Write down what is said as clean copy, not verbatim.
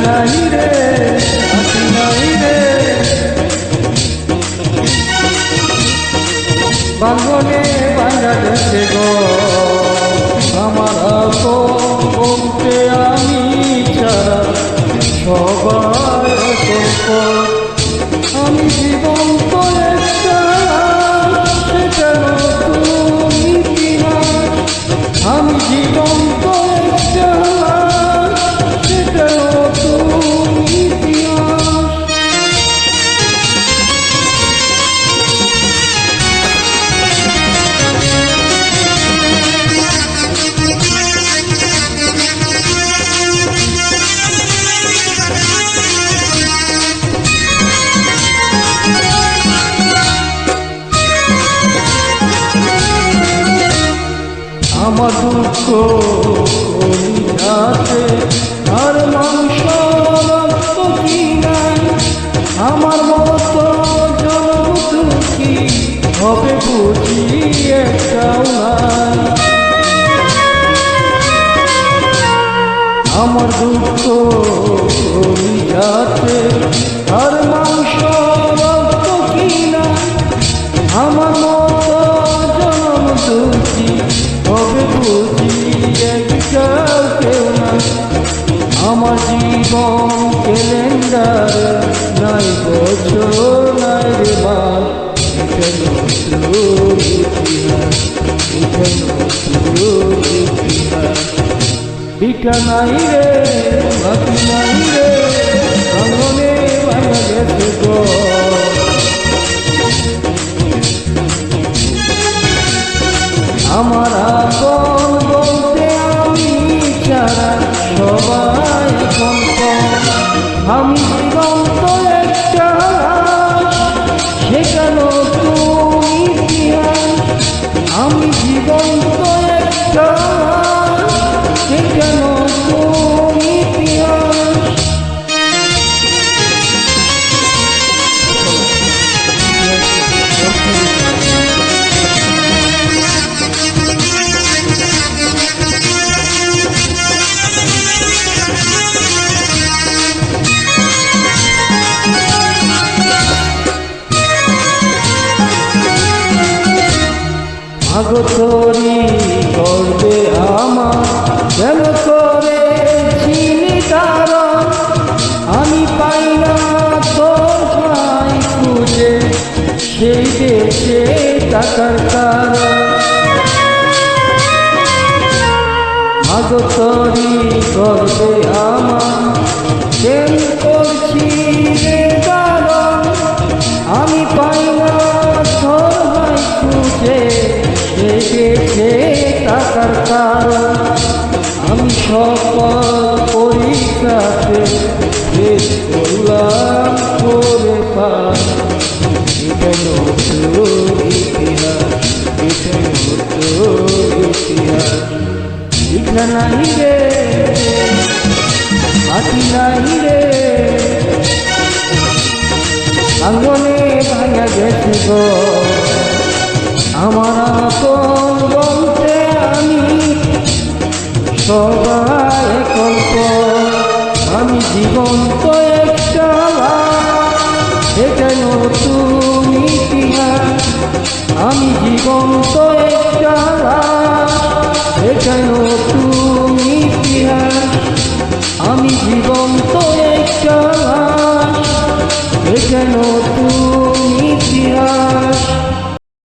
নাই রে আছি নাই রে বাঁধনে বাঁধা গেছে গো আমার বলতে আমি ছাড়া সবাই গল্প আমি জীবন্ত একটা সেটা নতুন ইতিহাস আমি জীবন্ত একটা সেটা নতুন ইতিহাস আমার দুঃখ কলিজাতে আর মাংস রক্ত কি নাই আমার মতো জনম দুঃখী হবে বুঝি একটাও নাই আমার দুঃখ কলিজাতে আর মাংস রক্ত কি নাই আমার মতো জনম দুঃখী হবে বুঝি একটাও কেউ না আমার জীবন ক্যালেন্ডার নাই বছর নাই রে মাস এটা নতুন ইতিহাস এটা নতুন ইতিহাস বিটা নাই রে বাকি নাই রে আঙনে ভাঙা গেছে গো আমার আপন বলতে আমি ছাড়া সবাই কল্প আমি জীবন্ত একটা সেটা নতুন ইতিহাস আমি জীবন্ত একটা সেটা নতুন ইতিহাস আগতরি করবে আমার কেন করে চিনি কারণ আমি পাই না তোর ভাই খুঁজে সেই দেশে টাকার কারণ আগতরি করবে আমার কেন করছি কারণ আমি পাই না তোর ভাই খুঁজে দেখে টাকার কারণ আমি সকল পরীক্ষাতে শেষ করলাম করে পাই এটা নতুন ইতিহাস এটা নতুন ইতিহাস লিখা নাই রে মাটি নাই রে আঙ্গনে ভাঙা গেছে গো আমার আপন বলতে আমি সবাই কল্প আমি জীবন্ত